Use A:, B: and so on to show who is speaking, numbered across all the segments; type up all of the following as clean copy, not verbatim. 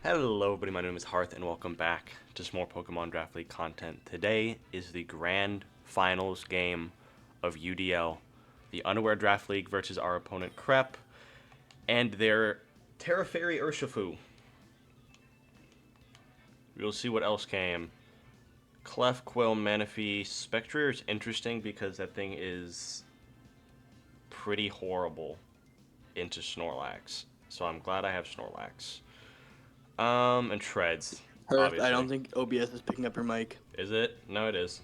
A: Hello everybody, my name is Hearth and welcome back to some more Pokemon Draft League content. Today is the grand finals game of UDL, the Unaware Draft League versus our opponent Crep, and their Terra Fairy Urshifu. We'll see what else came. Clef, Quill, Manaphy, Spectrier is interesting because that thing is pretty horrible into Snorlax. So I'm glad I have Snorlax. And Treads,
B: Hearth, I
A: obviously.
B: don't think OBS is picking up your mic.
A: Is it? No, it is.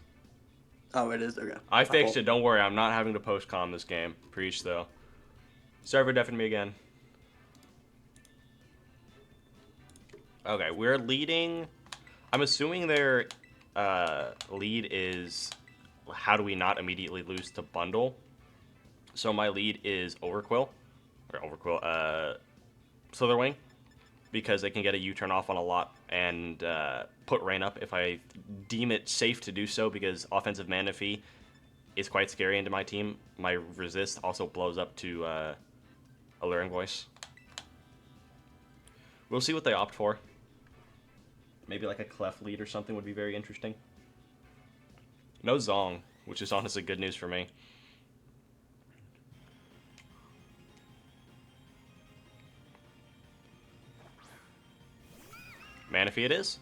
B: Oh, it is? Okay.
A: I fixed it, don't worry. I'm not having to post-com this game. Preach, though. Server deafened me again. Okay, we're leading. I'm assuming their lead is how do we not immediately lose to Bundle. So my lead is Overquill. Or Overquill, Slitherwing. Because they can get a U-turn off on a lot and put Rein up if I deem it safe to do so, because offensive Manaphy is quite scary into my team. My resist also blows up to Alluring Voice. We'll see what they opt for. Maybe like a Clef lead or something would be very interesting. No Zong, which is honestly good news for me. Manaphy it is.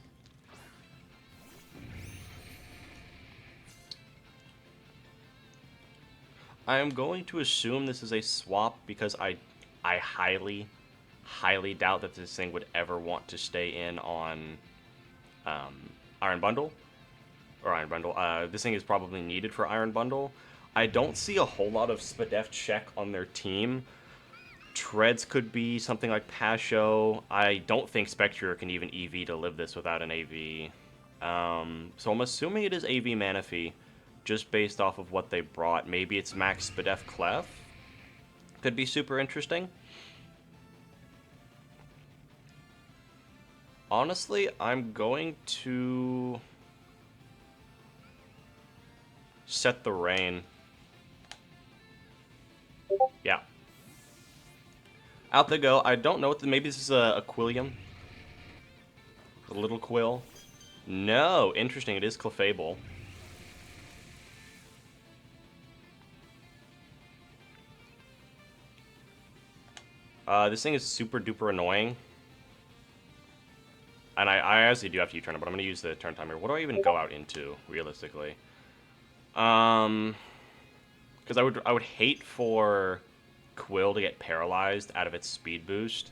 A: I am going to assume this is a swap because I highly doubt that this thing would ever want to stay in on Iron Bundle. Or Iron Bundle. This thing is probably needed for Iron Bundle. I don't see a whole lot of Spadef check on their team. Treads could be something like Pasho. I don't think Spectrier can even EV to live this without an AV. So I'm assuming it is AV Manaphy, just based off of what they brought. Maybe it's Max Spadef Clef. Could be super interesting. Honestly, I'm going to set the Rein. Yeah. Out they go. I don't know what maybe this is a Quillium. A little Quill. No, interesting. It is Clefable. This thing is super duper annoying. And I actually do have to U-turn it, but I'm going to use the turn timer. What do I even go out into, realistically? Because I would hate for Quill to get paralyzed out of its speed boost.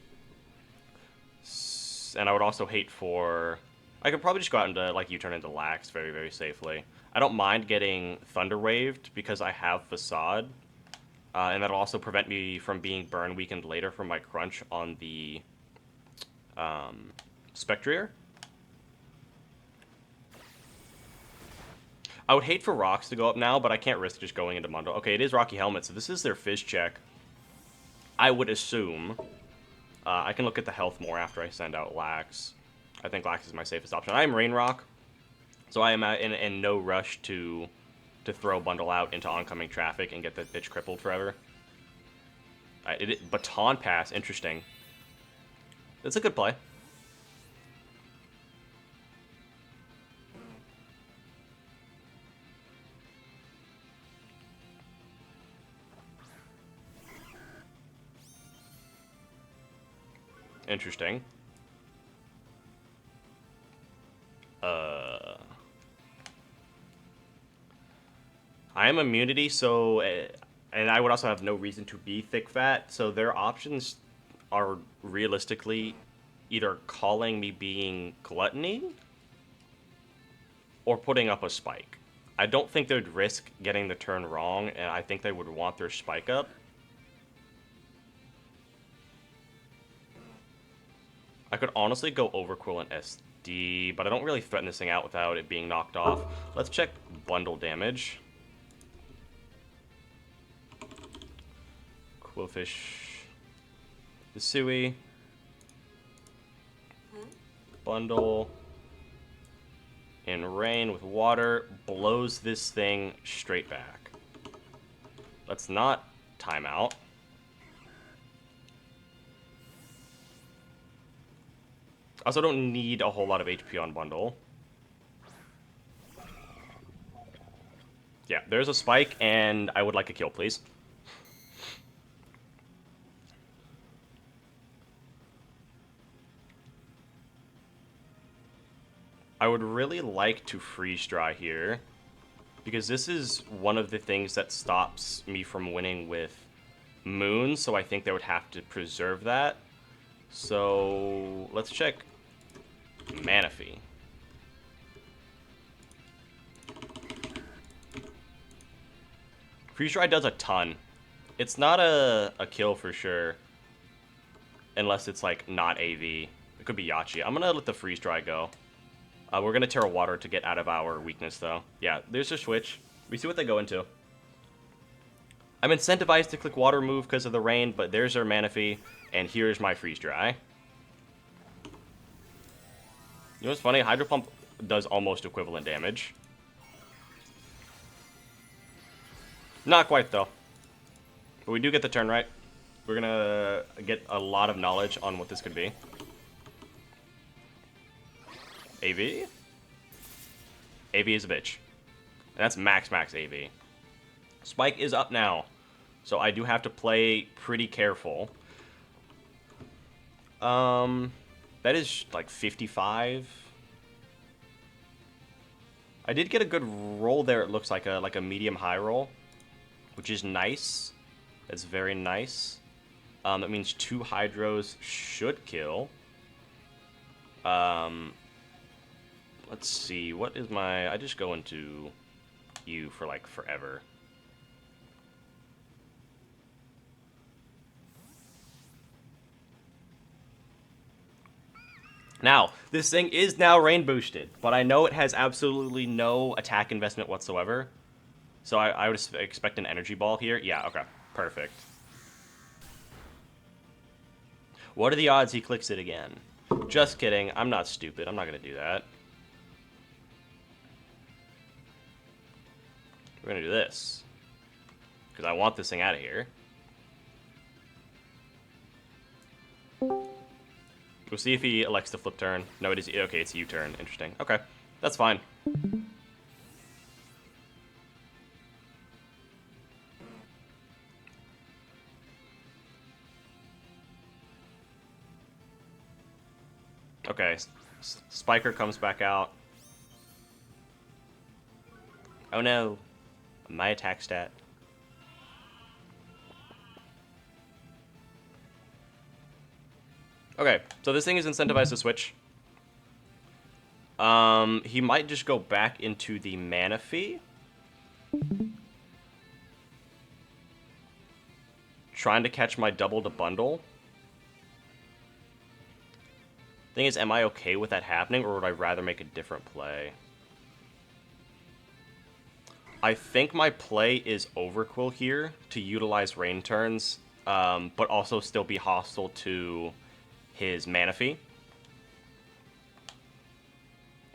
A: And I would also hate for... I could probably just go out into, like, U-turn into Lax very, very safely. I don't mind getting Thunder Waved because I have Facade. And that'll also prevent me from being burn weakened later from my crunch on the Spectrier. I would hate for Rocks to go up now, but I can't risk just going into Mundo. Okay, it is Rocky Helmet, so this is their Fizz check. I would assume. I can look at the health more after I send out Lax. I think Lax is my safest option. I am Rain Rock, so I am in no rush to throw Bundle out into oncoming traffic and get that bitch crippled forever. Baton Pass, interesting. That's a good play. Interesting. I am immunity, so... and I would also have no reason to be thick fat, so their options are realistically either calling me being gluttony or putting up a spike. I don't think they'd risk getting the turn wrong, and I think they would want their spike up. I could honestly go Overquill and SD, but I don't really threaten this thing out without it being knocked off. Let's check bundle damage. Quillfish, the Sui, bundle, and Rein with water blows this thing straight back. Let's not time out. I also don't need a whole lot of HP on bundle. Yeah, there's a spike, and I would like a kill, please. I would really like to freeze dry here, because this is one of the things that stops me from winning with Moon, so I think they would have to preserve that. So let's check Manaphy. Freeze dry does a ton. It's not a kill for sure, unless it's like not AV. It could be Yachi. I'm gonna let the freeze dry go. We're gonna Terra Water to get out of our weakness though. Yeah, there's a switch. We see what they go into. I'm incentivized to click water move because of the Rein, but there's their Manaphy, and here's my freeze dry. You know what's funny? Hydro Pump does almost equivalent damage. Not quite though. But we do get the turn right. We're gonna get a lot of knowledge on what this could be. AV? AV is a bitch. And that's max AV. Spike is up now. So I do have to play pretty careful. That is like 55. I did get a good roll there, it looks like a medium high roll, which is nice. That's very nice. That means 2 hydros should kill. Let's see, what is my... I just go into U for like forever. Now, this thing is now Rein boosted, but I know it has absolutely no attack investment whatsoever. So I would expect an energy ball here. Yeah, okay. Perfect. What are the odds he clicks it again? Just kidding. I'm not stupid. I'm not going to do that. We're going to do this. Because I want this thing out of here. We'll see if he elects to flip turn. No, it is... Okay, it's U-turn. Interesting. Okay. That's fine. Okay. Spiker comes back out. Oh no. My attack stat. Okay, so this thing is incentivized to switch. He might just go back into the Manaphy. Trying to catch my double to bundle. Thing is, am I okay with that happening, or would I rather make a different play? I think my play is Overquill here to utilize Rein turns, but also still be hostile to his Manaphy.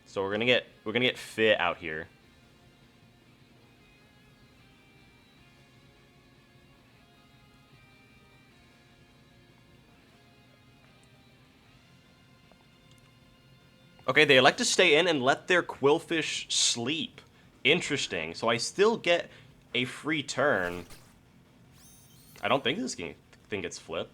A: So we're gonna get Fit out here. Okay, they elect to stay in and let their Quillfish sleep. Interesting. So I still get a free turn. I don't think this thing gets flipped.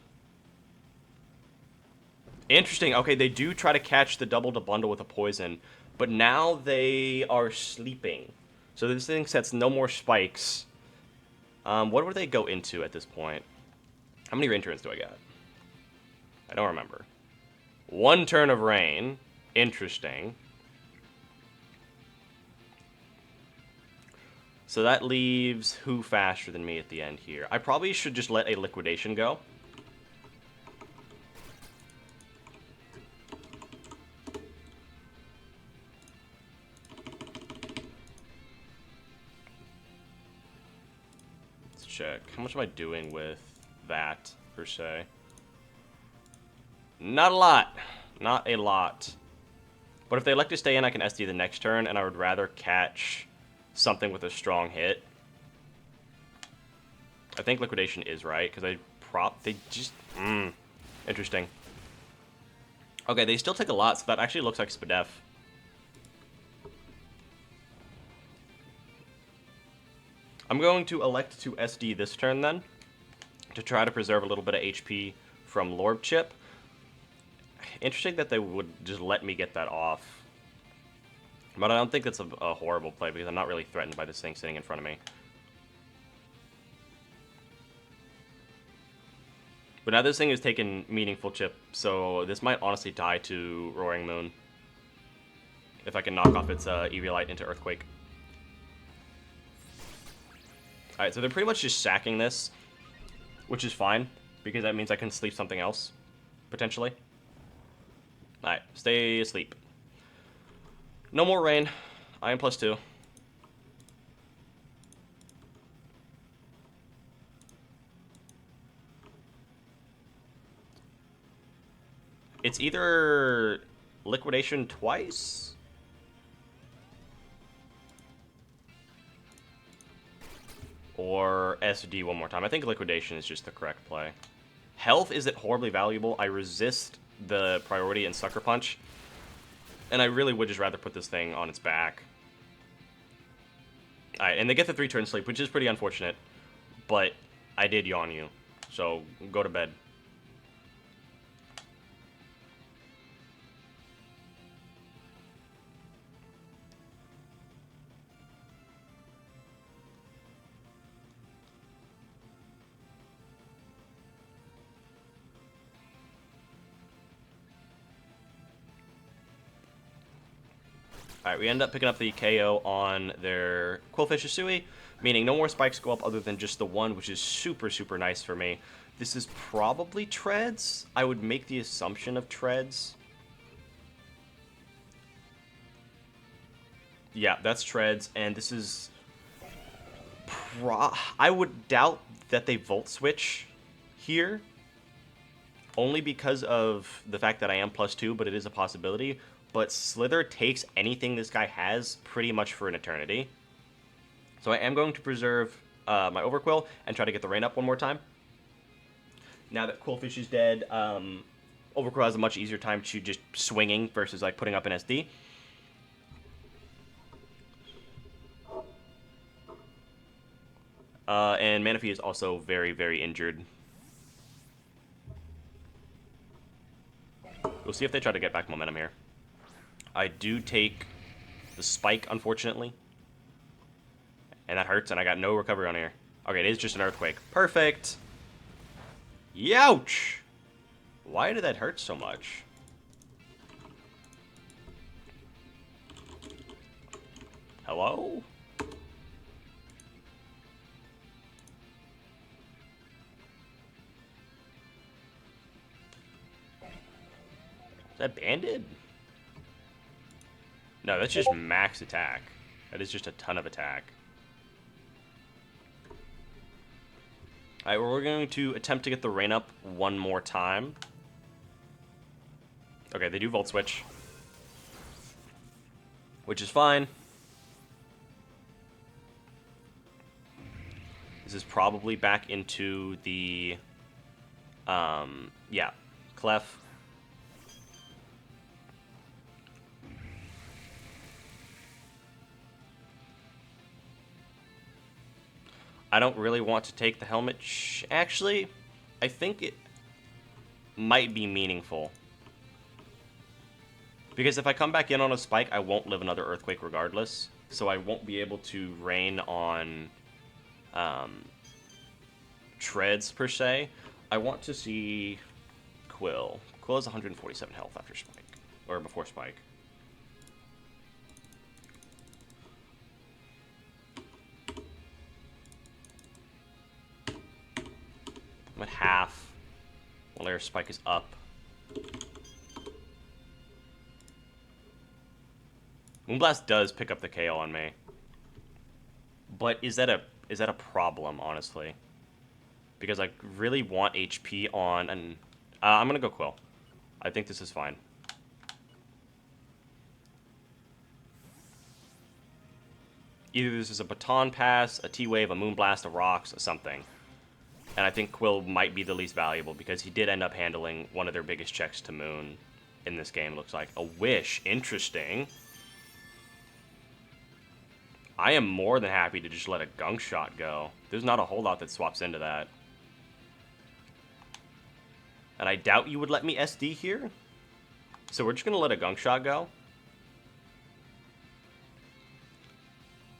A: Interesting. Okay, they do try to catch the double to bundle with a poison, but now they are sleeping. So this thing sets no more spikes. What would they go into at this point? How many Rein turns do I got? I don't remember. 1 turn of Rein. Interesting. So that leaves who faster than me at the end here? I probably should just let a liquidation go. Let's check. How much am I doing with that, per se? Not a lot. Not a lot. But if they elect to stay in, I can SD the next turn, and I would rather catch something with a strong hit. I think liquidation is right, because they just... Interesting. Okay, they still take a lot, so that actually looks like Spadef. I'm going to elect to SD this turn then, to try to preserve a little bit of HP from Lord Chip. Interesting that they would just let me get that off. But I don't think that's a horrible play, because I'm not really threatened by this thing sitting in front of me. But now this thing is taking meaningful chip, so this might honestly die to Roaring Moon. If I can knock off its Eviolite into Earthquake. Alright, so they're pretty much just sacking this, which is fine, because that means I can sleep something else, potentially. Alright, stay asleep. No more Rein. I am +2. It's either Liquidation twice, or SD one more time. I think Liquidation is just the correct play. Health isn't horribly valuable. I resist the priority and Sucker Punch, and I really would just rather put this thing on its back. Alright, and they get the 3-turn sleep, which is pretty unfortunate, but I did yawn you, so go to bed. Alright, we end up picking up the KO on their Quillfish Hisui, meaning no more spikes go up other than just the one, which is super, super nice for me. This is probably Treads. I would make the assumption of Treads. Yeah, that's Treads, and this is... I would doubt that they Volt Switch here, only because of the fact that I am +2, but it is a possibility. But Slither takes anything this guy has pretty much for an eternity. So I am going to preserve my Overquill and try to get the Rein up one more time. Now that Quillfish is dead, Overquill has a much easier time to just swinging versus like putting up an SD. And Manaphy is also very, very injured. We'll see if they try to get back momentum here. I do take the spike, unfortunately. And that hurts, and I got no recovery on here. Okay, it is just an Earthquake. Perfect! Youch! Why did that hurt so much? Hello? Is that banded? No, that's just max attack. That is just a ton of attack. Alright, well, we're going to attempt to get the Rein up one more time. Okay, they do Volt Switch, which is fine. This is probably back into the, yeah, Clef. I don't really want to take the helmet. Actually, I think it might be meaningful. Because if I come back in on a spike, I won't live another Earthquake regardless. So I won't be able to Rein on Treads, per se. I want to see Quill. Quill has 147 health after Spike. Or before Spike. I'm at half. While their Spike is up. Moonblast does pick up the KO on me. But is that a problem, honestly? Because I really want HP on an... I'm going to go Quill. I think this is fine. Either this is a Baton Pass, a T-Wave, a Moonblast, a Rocks, or something. And I think Quill might be the least valuable because he did end up handling one of their biggest checks to Moon. in this game, looks like. A Wish. Interesting. I am more than happy to just let a Gunk Shot go. There's not a whole lot that swaps into that. And I doubt you would let me SD here. So we're just going to let a Gunk Shot go.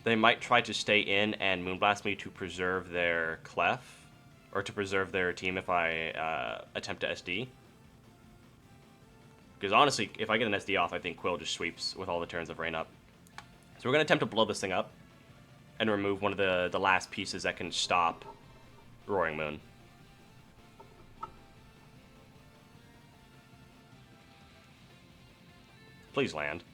A: They might try to stay in and Moonblast me to preserve their Clef. Or to preserve their team if I attempt to SD. Because honestly, if I get an SD off, I think Quill just sweeps with all the turns of Rein up. So we're going to attempt to blow this thing up. And remove one of the last pieces that can stop Roaring Moon. Please land.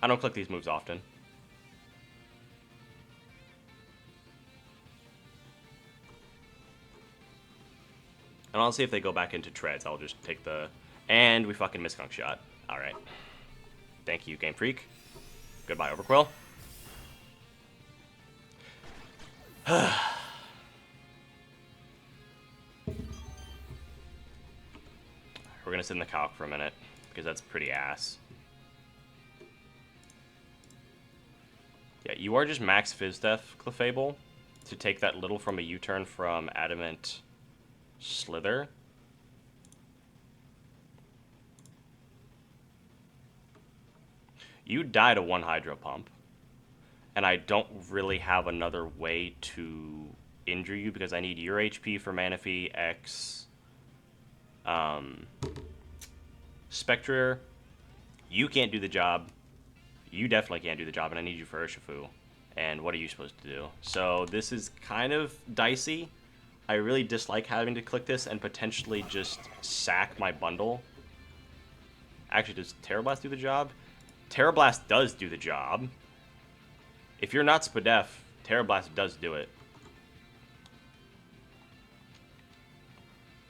A: I don't click these moves often. And honestly, if they go back into treads, I'll just take the... And we fucking miss Gunk Shot. Alright. Thank you, Game Freak. Goodbye, Overquill. We're gonna sit in the calc for a minute, because that's pretty ass. Yeah, you are just max Fizz Def, Clefable, to take that little from a U-turn from Adamant Slither. You die to one Hydro Pump, and I don't really have another way to injure you because I need your HP for Manaphy X Spectre. You can't do the job. You definitely can't do the job, and I need you for Urshifu. And what are you supposed to do? So this is kind of dicey. I really dislike having to click this and potentially just sack my bundle. Actually, does Terra Blast do the job? Terra Blast does do the job. If you're not Spadef, Terra Blast does do it.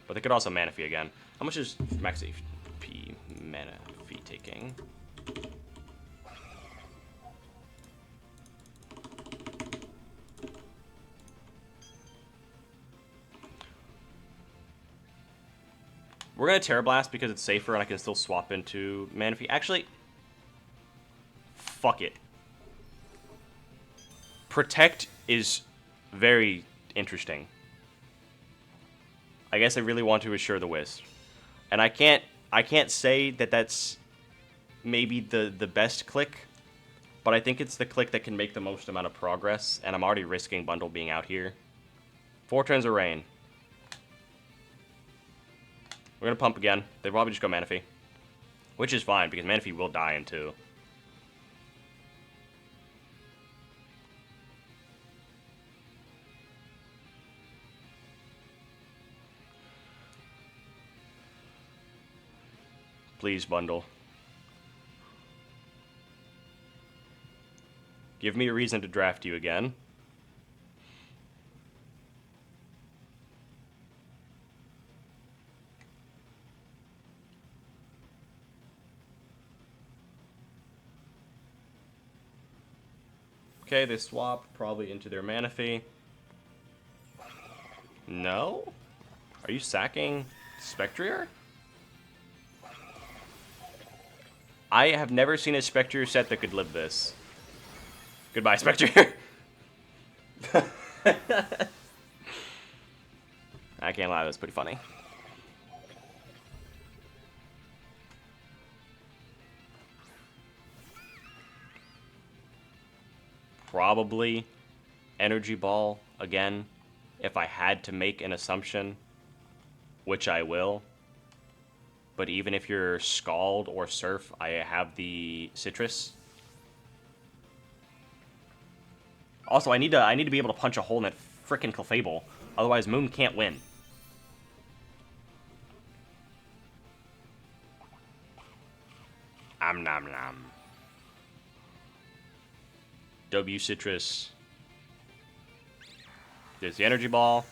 A: But they could also Manaphy again. How much is max HP Manaphy taking? We're going to Terra Blast because it's safer and I can still swap into Manaphy. Actually, fuck it. Protect is very interesting. I guess I really want to assure the Wisp. And I can't say that that's maybe the best click, but I think it's the click that can make the most amount of progress, and I'm already risking Bundle being out here. 4 turns of Rein. We're going to pump again. They probably just go Manaphy. Which is fine, because Manaphy will die in 2. Please, Bundle. Give me a reason to draft you again. Okay, they swap probably into their Manaphy. No? Are you sacking Spectrier? I have never seen a Spectrier set that could live this. Goodbye, Spectrier. I can't lie, that's pretty funny. Probably Energy Ball again, if I had to make an assumption, which I will. But even if you're Scald or Surf, I have the Citrus. Also, I need to be able to punch a hole in that frickin' Clefable. Otherwise, Moon can't win. Nom nom. W Citrus. There's the Energy Ball.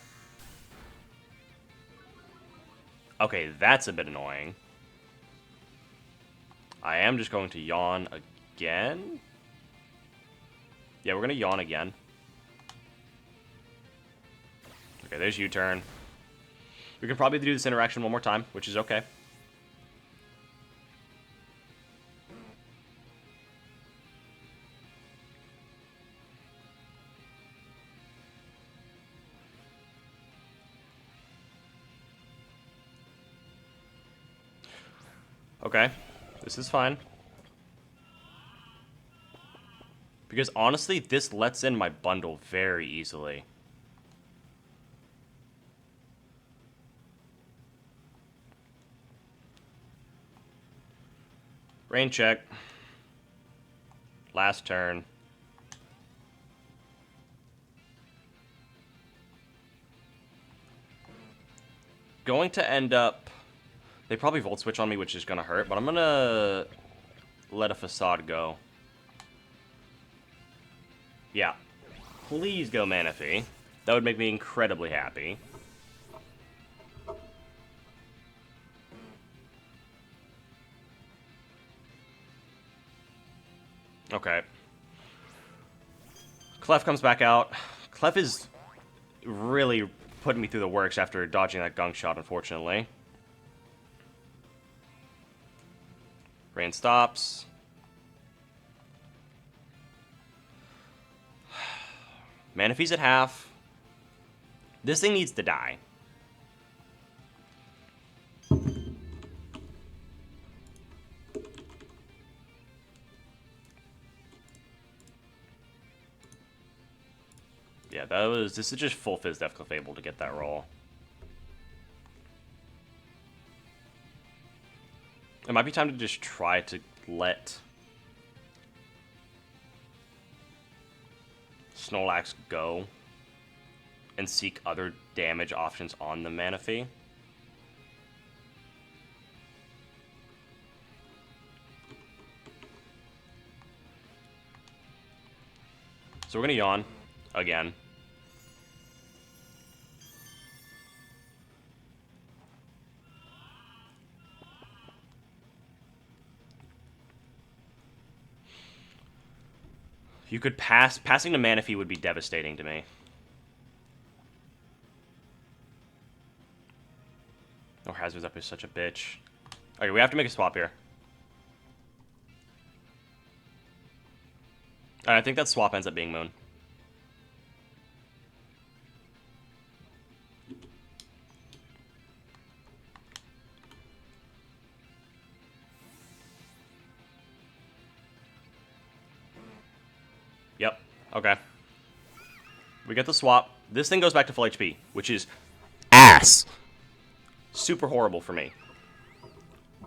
A: Okay, that's a bit annoying. I am just going to yawn again. Yeah, we're going to yawn again. Okay, there's U-turn. We can probably do this interaction one more time, which is okay. Okay, this is fine. Because honestly, this lets in my bundle very easily. Rein check. Last turn. Going to end up... They probably Volt Switch on me, which is going to hurt, but I'm going to let a Facade go. Yeah. Please go Manaphy. That would make me incredibly happy. Okay. Clef comes back out. Clef is really putting me through the works after dodging that gunk shot, unfortunately. Rein stops. Manaphy's at half. This thing needs to die. Yeah, this is just full Fizz Def Clefable to get that roll. It might be time to just try to let Snorlax go and seek other damage options on the Manaphy. So we're going to yawn again. You could pass. Passing to Manaphy would be devastating to me. Oh, Hazard's up is such a bitch. Okay, we have to make a swap here. I think that swap ends up being Moon. Yep. Okay. We get the swap. This thing goes back to full HP, which is ass. Super horrible for me.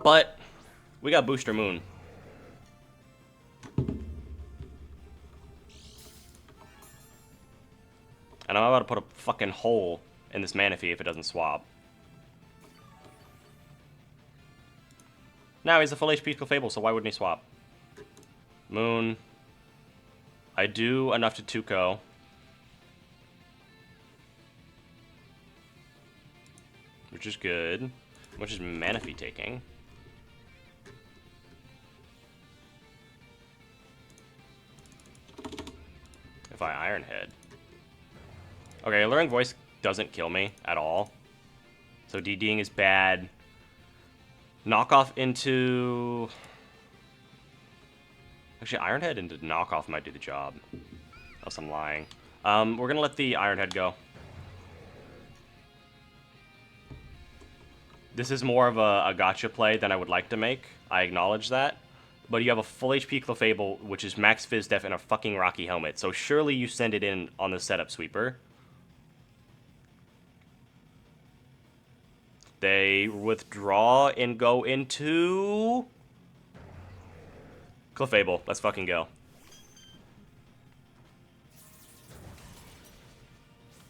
A: But we got Booster Moon. And I'm about to put a fucking hole in this Manaphy if it doesn't swap. Now he's a full HP Clefable, so why wouldn't he swap? Moon. I do enough to 2-ko. Which is good. Which is Manaphy taking. If I Iron Head. Okay, Alluring Voice doesn't kill me at all. So DDing is bad. Knockoff into... Actually, Iron Head into Knockoff might do the job. Else I'm lying. We're going to let the Iron Head go. This is more of a gotcha play than I would like to make. I acknowledge that. But you have a full HP Clefable, which is max Fizz Def and a fucking Rocky Helmet. So surely you send it in on the setup sweeper. They withdraw and go into... Clefable. Let's fucking go.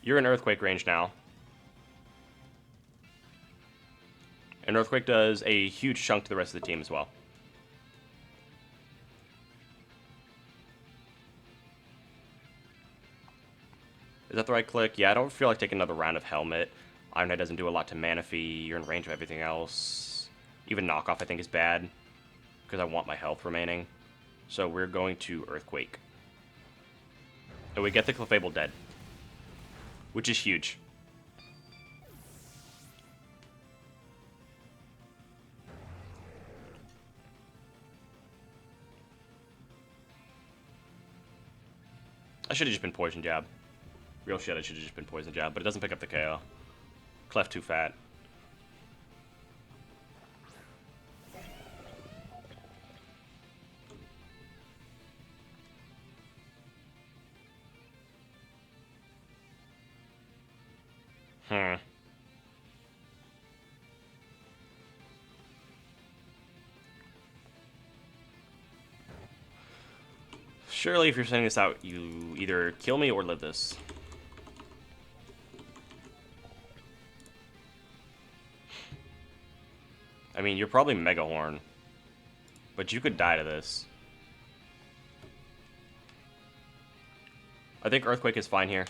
A: You're in Earthquake range now. And Earthquake does a huge chunk to the rest of the team as well. Is that the right click? Yeah, I don't feel like taking another round of Helmet. Ironhead doesn't do a lot to Manaphy. You're in range of everything else. Even Knockoff I think is bad. Because I want my health remaining. So we're going to Earthquake. And we get the Clefable dead. Which is huge. I should have just been Poison Jab. Real shit, I should have just been Poison Jab, but it doesn't pick up the KO. Clef too fat. Hmm. Surely, if you're sending this out, you either kill me or live this. I mean, you're probably Mega Horn, but you could die to this. I think Earthquake is fine here.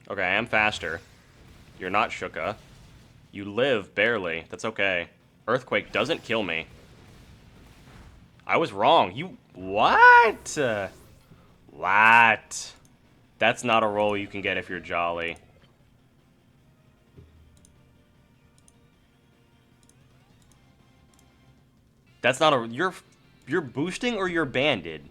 A: Okay, I am faster. You're not Shuka. You live, barely. That's okay. Earthquake doesn't kill me. I was wrong. You... What? What? That's not a roll you can get if you're Jolly. That's not a... You're boosting or you're banded?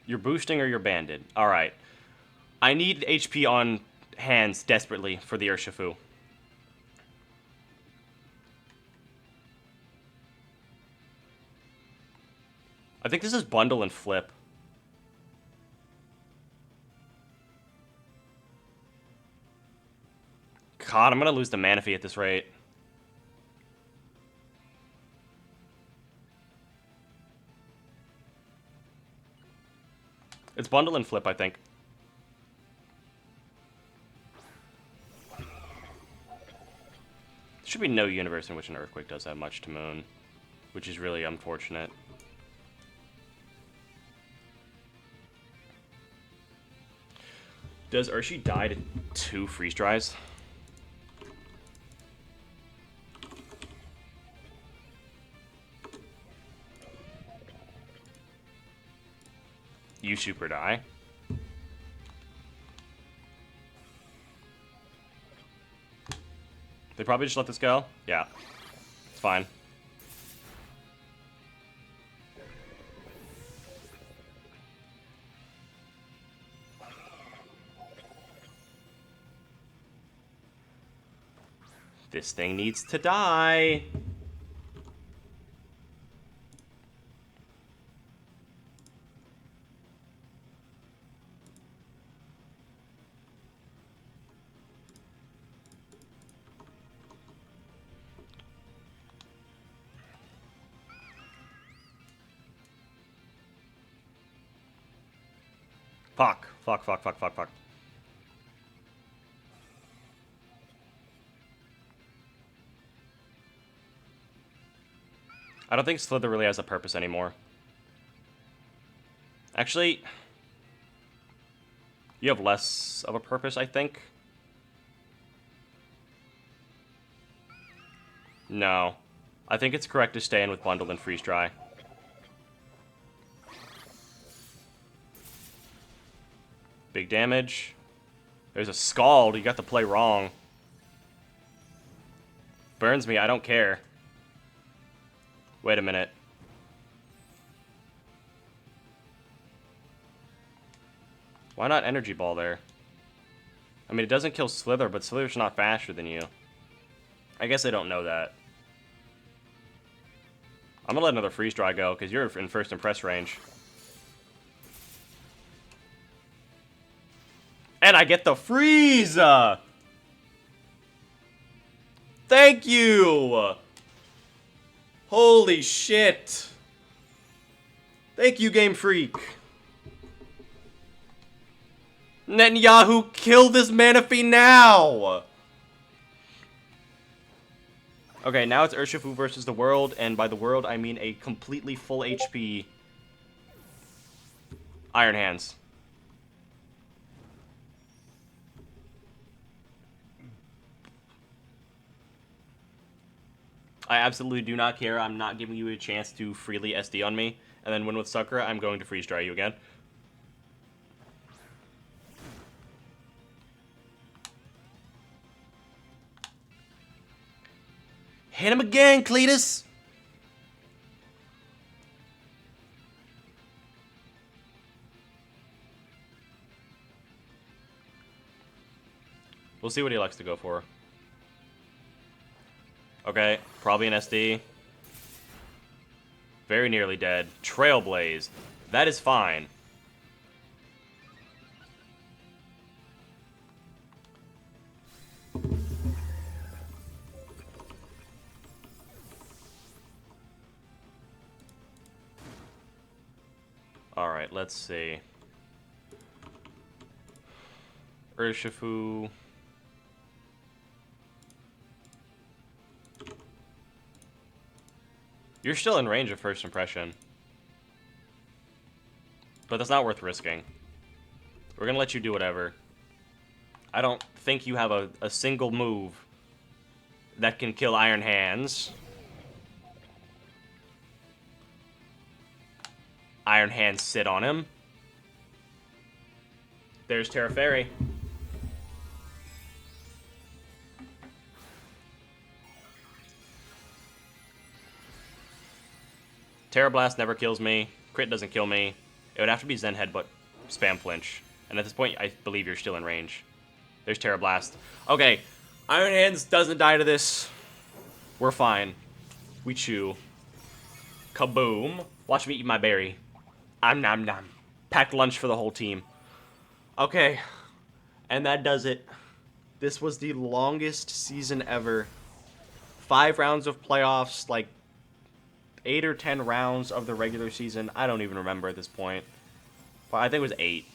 A: You're boosting or you're banded. Alright. I need HP on hands desperately for the Urshifu. I think this is bundle and flip. God, I'm gonna lose the Manaphy at this rate. It's bundle and flip, I think. There should be no universe in which an Earthquake does that much to Moon, which is really unfortunate. Does Urshi die to 2 freeze dries? You super die. They probably just let this go? Yeah. It's fine. This thing needs to die. Fuck. Fuck, fuck, fuck, fuck, fuck. I don't think Slither really has a purpose anymore. Actually, you have less of a purpose, I think. No. I think it's correct to stay in with Bundle and Freeze Dry. Big damage. There's a Scald. You got the play wrong. Burns me. I don't care. Wait a minute. Why not Energy Ball there? I mean, it doesn't kill Slither, but Slither's not faster than you. I guess I don't know that. I'm gonna let another Freeze Dry go, because you're in first Impress range. And I get the Freeze! Thank you! Holy shit! Thank you, Game Freak. Netanyahu, kill this Manaphy now! Okay, now it's Urshifu versus the world, and by the world I mean a completely full HP Iron Hands. I absolutely do not care. I'm not giving you a chance to freely SD on me, and then win with Sakura, I'm going to freeze dry you again. Hit him again, Cletus! We'll see what he likes to go for. Okay, probably an SD. Very nearly dead. Trailblaze. That is fine. Alright, let's see. Urshifu. You're still in range of first impression. But that's not worth risking. We're gonna let you do whatever. I don't think you have a single move that can kill Iron Hands. Iron Hands sit on him. There's Terra Fairy. Terra Blast never kills me. Crit doesn't kill me. It would have to be Zen Headbutt, spam flinch. And at this point, I believe you're still in range. There's Terra Blast. Okay, Iron Hands doesn't die to this. We're fine. We chew. Kaboom. Watch me eat my berry. Nom nom. Packed lunch for the whole team. Okay. And that does it. This was the longest season ever. 5 rounds of playoffs, like 8 or 10 rounds of the regular season. I don't even remember at this point. But I think it was 8.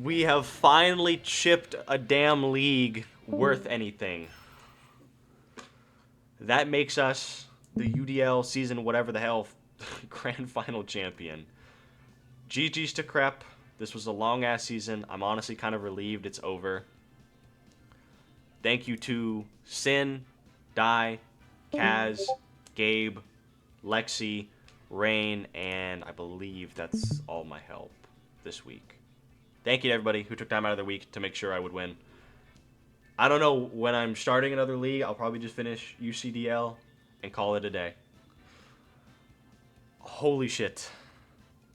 A: We have finally chipped a damn league worth anything. That makes us the UDL season whatever the hell grand final champion. GG's to Crep. This was a long-ass season. I'm honestly kind of relieved it's over. Thank you to Sin, Dai, Kaz, Gabe, Lexi, Rein, and I believe that's all my help this week. Thank you to everybody who took time out of their week to make sure I would win. I don't know when I'm starting another league. I'll probably just finish UCDL and call it a day. Holy shit.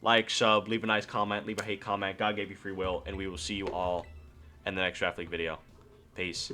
A: Like, sub, leave a nice comment, leave a hate comment. God gave you free will, and we will see you all in the next Draft League video. Peace.